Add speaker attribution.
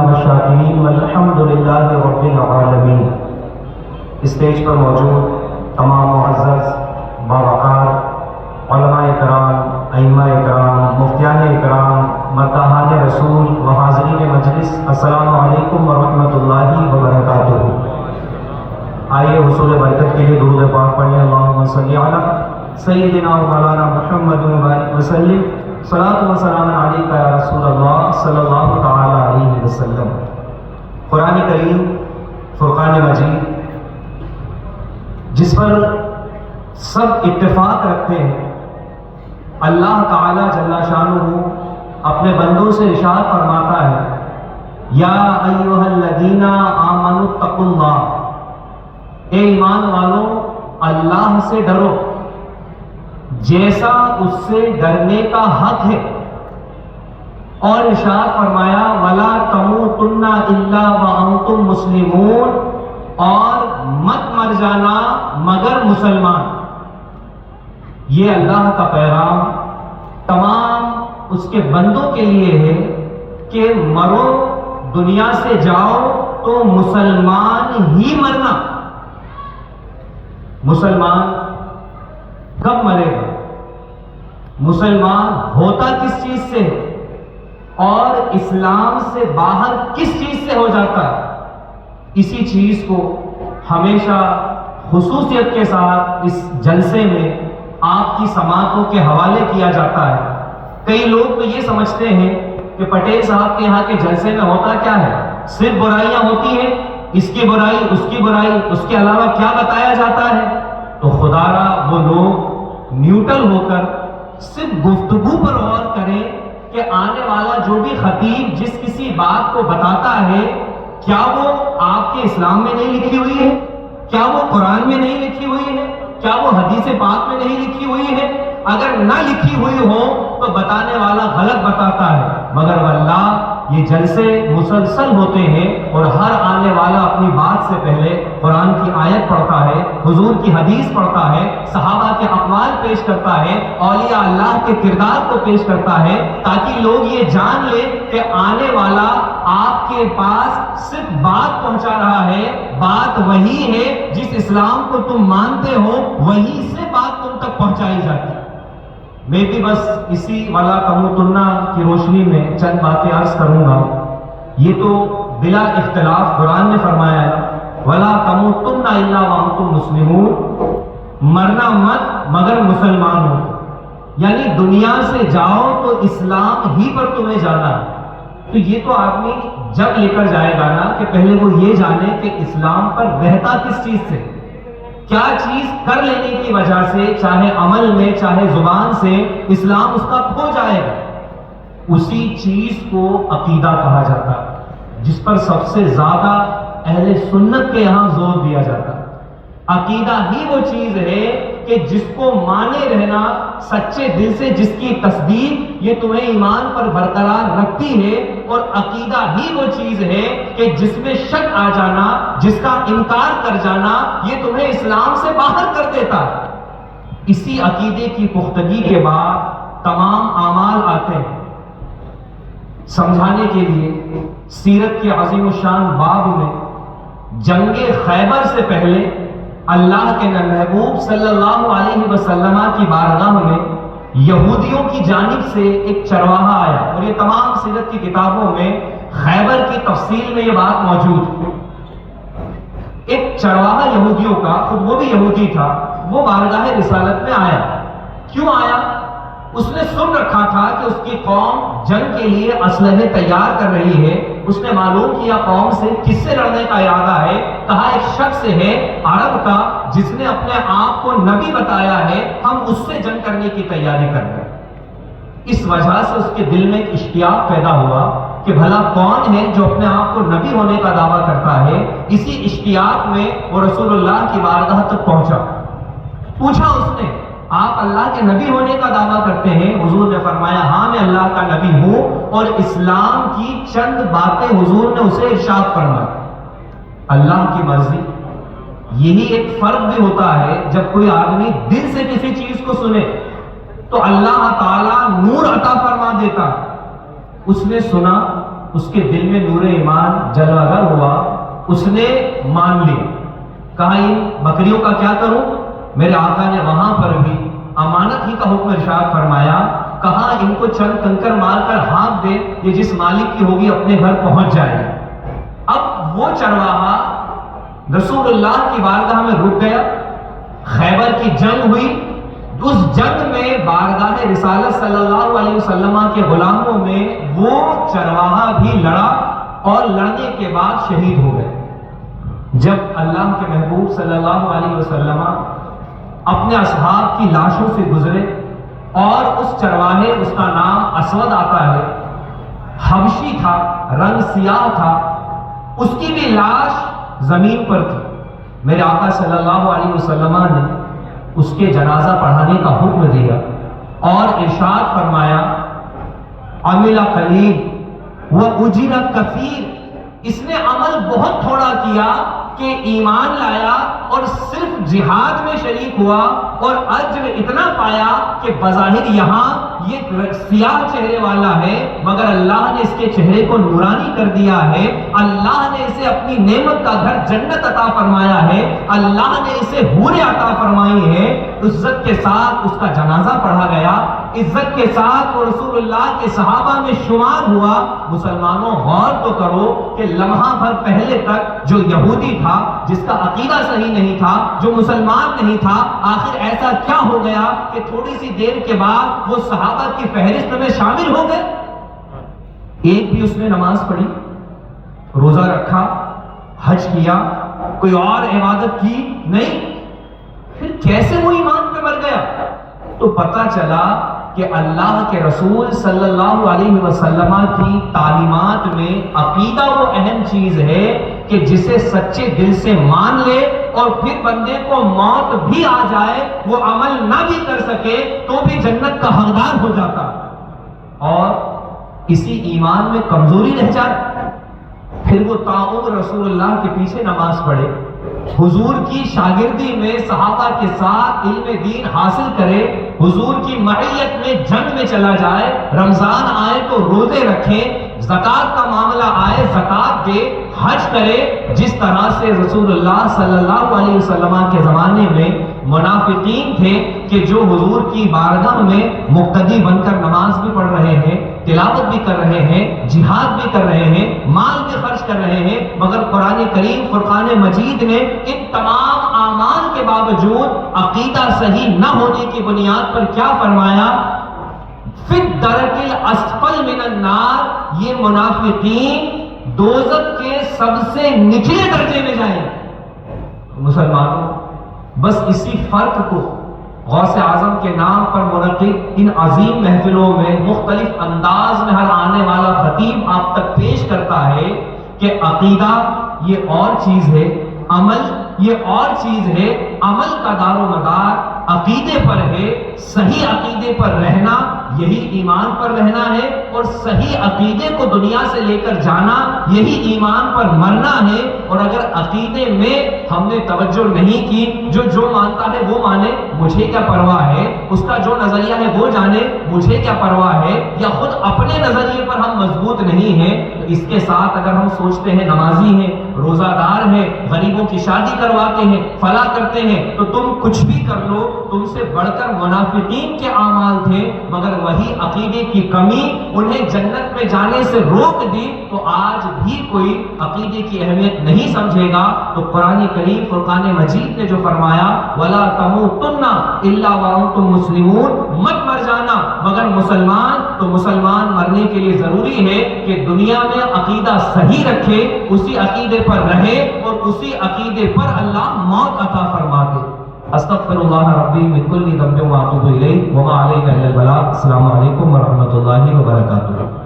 Speaker 1: والشاکرین والحمد للہ رب العالمین۔ اسٹیج پر موجود تمام معزز باوقار علماء کرام، ائمہ کرام، مفتیان کرام، مداحان رسول و حاضرین مجلس، السلام علیکم ورحمۃ اللہ وبرکاتہ۔ آئیے حصول برکت کے لیے درود پاک پڑھیں۔ اللہم صلی علی سیدنا و مولانا محمد وسلم، صلاۃ و سلام علیک یا رسول اللہ صلی اللہ تعالی علیہ وسلم۔ قرآن کریم فرقان مجید جس پر سب اتفاق رکھتے ہیں، اللہ تعالی جل شانہ اپنے بندوں سے ارشاد فرماتا ہے، یا ایھا الذین آمنوا اتقوا اللہ، اے ایمان والو اللہ سے ڈرو جیسا اس سے ڈرنے کا حق ہے، اور ارشاد فرمایا ولا تموتن الا وانتم مسلمون، اور مت مر جانا مگر مسلمان۔ یہ اللہ کا پیغام تمام اس کے بندوں کے لیے ہے کہ مرو، دنیا سے جاؤ تو مسلمان ہی مرنا۔ مسلمان کب مرے گا؟ مسلمان ہوتا کس چیز سے اور اسلام سے باہر کس چیز سے ہو جاتا ہے؟ اسی چیز کو ہمیشہ خصوصیت کے ساتھ اس جلسے میں آپ کی سماعتوں کے حوالے کیا جاتا ہے۔ کئی لوگ تو یہ سمجھتے ہیں کہ پٹیل صاحب کے یہاں کے جلسے میں ہوتا کیا ہے؟ صرف برائیاں ہوتی ہیں، اس کی برائی، اس کی برائی، اس کے علاوہ کیا بتایا جاتا ہے؟ تو خدا را وہ لوگ نیوٹرل ہو کر صرف گفتگو پر غور کریں کہ آنے والا جو بھی خطیب جس کسی بات کو بتاتا ہے، کیا وہ آپ کے اسلام میں نہیں لکھی ہوئی ہے؟ کیا وہ قرآن میں نہیں لکھی ہوئی ہے؟ کیا وہ حدیث پاک میں نہیں لکھی ہوئی ہے؟ اگر نہ لکھی ہوئی ہو تو بتانے والا غلط بتاتا ہے، مگر واللہ یہ جلسے مسلسل ہوتے ہیں اور ہر آنے والا اپنی بات سے پہلے قرآن کی آیت پڑھتا ہے، حضور کی حدیث پڑھتا ہے، صحابہ کے اقوال پیش کرتا ہے، اولیاء اللہ کے کردار کو پیش کرتا ہے، تاکہ لوگ یہ جان لیں کہ آنے والا آپ کے پاس صرف بات پہنچا رہا ہے، بات وہی ہے جس اسلام کو تم مانتے ہو، وہی سے بات تم تک پہنچائی جاتی ہے۔ میں بھی بس اسی ولا تموتن کی روشنی میں چند باتیں عرض کروں گا۔ یہ تو بلا اختلاف قرآن نے فرمایا ہے ولا تموتن الا وانتم مسلمون، مرنا مت مگر مسلمان ہو، یعنی دنیا سے جاؤ تو اسلام ہی پر تمہیں جانا ہے۔ تو یہ تو آدمی جب لے کر جائے گا نا کہ پہلے وہ یہ جانے کہ اسلام پر رہتا کس چیز سے، کیا چیز کر لینے کی وجہ سے، چاہے عمل میں چاہے زبان سے، اسلام اس کا کھو جائے گا۔ اسی چیز کو عقیدہ کہا جاتا ہے، جس پر سب سے زیادہ اہل سنت کے یہاں زور دیا جاتا ہے۔ عقیدہ ہی وہ چیز ہے کہ جس کو مانے رہنا سچے دل سے، جس کی تصدیق یہ تمہیں ایمان پر برقرار رکھتی ہے، اور عقیدہ ہی وہ چیز ہے کہ جس میں شک آ جانا، جس کا انکار کر جانا، یہ تمہیں اسلام سے باہر کر دیتا ہے۔ اسی عقیدے کی پختگی کے بعد تمام اعمال آتے ہیں۔ سمجھانے کے لیے سیرت کے عظیم الشان باب میں جنگ خیبر سے پہلے اللہ کے محبوب صلی اللہ علیہ وسلم کی بارگاہ میں یہودیوں کی جانب سے ایک چرواہا آیا، اور یہ تمام سیرت کی کتابوں میں خیبر کی تفصیل میں یہ بات موجود ہے۔ ایک چرواہا یہودیوں کا، خود وہ بھی یہودی تھا، وہ بارگاہ رسالت میں آیا۔ کیوں آیا؟ اس نے سن رکھا تھا کہ اس کی قوم جنگ کے لیے اسلحے تیار کر رہی ہے۔ اس نے معلوم کیا قوم سے کس سے لڑنے کا ارادہ ہے، کہا ایک شخص ہے عرب کا جس نے اپنے آپ کو نبی بتایا ہے، ہم اس سے جنگ کرنے کی تیاری کر رہے ہیں۔ اس وجہ سے اس کے دل میں ایک اشتیاق پیدا ہوا کہ بھلا کون ہے جو اپنے آپ کو نبی ہونے کا دعویٰ کرتا ہے۔ اسی اشتیاق میں وہ رسول اللہ کی بارگاہ تک پہنچا۔ پوچھا اس نے، آپ اللہ کے نبی ہونے کا دعویٰ کرتے ہیں؟ حضور نے فرمایا ہاں میں اللہ کا نبی ہوں، اور اسلام کی چند باتیں حضور نے اسے ارشاد فرمائی۔ اللہ کی مرضی، یہی ایک فرق بھی ہوتا ہے جب کوئی آدمی دل سے کسی چیز کو سنے تو اللہ تعالیٰ نور عطا فرما دیتا۔ اس نے سنا اس کے دل میں نور ایمان جلوہ گر ہوا، اس نے مان لیا، کہا ان بکریوں کا کیا کروں؟ میرے آقا نے وہاں پر بھی امانت ہی کا حکم ارشاد فرمایا، کہا ان کو چند کنکر مار کر ہانک دے، یہ جس مالک کی ہوگی اپنے گھر پہنچ جائے۔ اب وہ چرواہا رسول اللہ کی بارگاہ میں رک گیا، خیبر کی جنگ ہوئی، اس جنگ میں بارگاہ رسالت صلی اللہ علیہ وسلم کے غلاموں میں وہ چرواہا بھی لڑا اور لڑنے کے بعد شہید ہو گئے۔ جب اللہ کے محبوب صلی اللہ علیہ وسلم اپنے اصحاب کی لاشوں سے گزرے اور اس چرواہے، اس کا نام اسود آتا ہے، حبشی تھا، رنگ سیاہ تھا، اس کی بھی لاش زمین پر تھی، میرے آقا صلی اللہ علیہ وسلم نے اس کے جنازہ پڑھانے کا حکم دیا اور ارشاد فرمایا، عمل قلیل و اجر کثیر، اس نے عمل بہت تھوڑا کیا کہ ایمان لایا اور صرف جہاد میں شریک ہوا اور اجر اتنا پایا کہ بظاہر یہاں یہ سیاہ چہرے والا ہے مگر اللہ نے اس کے چہرے کو نورانی کر دیا ہے، اللہ نے اسے اپنی نعمت کا گھر جنت عطا فرمایا ہے، اللہ نے اسے حوریں عطا فرمائی ہے۔ عزت کے ساتھ اس کا جنازہ پڑھا گیا، عزت کے ساتھ وہ رسول اللہ کے صحابہ میں شمار ہوا۔ مسلمانوں غور تو کرو کہ لمحہ بھر پہلے تک جو یہودی تھا، جس کا عقیدہ صحیح نہیں تھا، جو مسلمان نہیں تھا، آخر ایسا کیا ہو گیا کہ تھوڑی سی دیر کے بعد وہ صحابہ کی فہرست میں شامل ہو گئے؟ ایک بھی اس نے نماز پڑھی، روزہ رکھا، حج کیا، کوئی اور عبادت کی نہیں، پھر کیسے وہ ایمان پہ مر گیا؟ تو پتہ چلا کہ اللہ کے رسول صلی اللہ علیہ وسلم کی تعلیمات میں عقیدہ وہ اہم چیز ہے کہ جسے سچے دل سے مان لے اور پھر بندے کو موت بھی آ جائے، وہ عمل نہ بھی کر سکے تو بھی جنت کا حقدار ہو جاتا، اور اسی ایمان میں کمزوری رہ جائے پھر وہ تعاون رسول اللہ کے پیچھے نماز پڑھے، حضور کی شاگردی میں صحابہ کے ساتھ علم دین حاصل کرے، حضور کی معیت میں جنگ میں چلا جائے، رمضان آئے تو روزے رکھے، زکوٰۃ کا معاملہ آئے زکوٰۃ دے، حج کرے۔ جس طرح سے رسول اللہ صلی اللہ علیہ وسلم کے زمانے میں منافقین تھے کہ جو حضور کی بارگاہ میں مقتدی بن کر نماز بھی پڑھ رہے ہیں، تلاوت بھی کر رہے ہیں، جہاد بھی کر رہے ہیں، مال بھی خرچ کر رہے ہیں، مگر قرآن کریم فرقان مجید نے ان تمام اعمال کے باوجود عقیدہ صحیح نہ ہونے کی بنیاد پر کیا فرمایا؟ فی الدرک الاسفل من النار، یہ منافقین دوزخ کے سب سے نچلے درجے میں جائیں۔ مسلمانوں، بس اسی فرق کو غوث اعظم کے نام پر منعقد ان عظیم محفلوں میں مختلف انداز میں ہر آنے والا خطیب آپ تک پیش کرتا ہے کہ عقیدہ یہ اور چیز ہے، عمل یہ اور چیز ہے، عمل کا دار و مدار عقیدے پر ہے، صحیح عقیدے پر رہنا یہی ایمان پر رہنا ہے، اور صحیح عقیدے کو دنیا سے لے کر جانا یہی ایمان پر مرنا ہے۔ اور اگر عقیدے میں ہم نے توجہ نہیں کی، جو مانتا ہے وہ مانے، مجھے کیا پرواہ ہے، اس کا جو نظریہ ہے وہ جانے، مجھے کیا پرواہ ہے، یا خود اپنے نظریے پر ہم مضبوط نہیں ہیں، تو اس کے ساتھ اگر ہم سوچتے ہیں نمازی ہیں، روزہ دار ہیں، غریبوں کی شادی کرواتے ہیں، فلاں کرتے ہیں، تو تم کچھ بھی کر لو، تم سے بڑھ کر منافقین کے اعمال تھے، مگر وہی عقیدے کی کمی انہیں جنت میں جانے سے روک دی۔ تو آج بھی کوئی عقیدے کی اہمیت نہیں سمجھے گا تو قرآن کریم فرقان مجید نے جو فرمایا وَلَا تَمُوتُنَّ إِلَّا وَأَنْتُمْ مُسْلِمُونَ، مت مر جانا مگر مسلمان۔ تو مسلمان مرنے کے لیے ضروری ہے کہ دنیا میں عقیدہ صحیح رکھے، اسی عقیدے پر رہے اور اسی عقیدے پر اللہ موت عطا فرما دے۔ استغفر اللہ ربی من کل ذنب واتوب الیہ وما علینا الا البلاغ۔ السلام علیکم ورحمۃ اللہ وبرکاتہ۔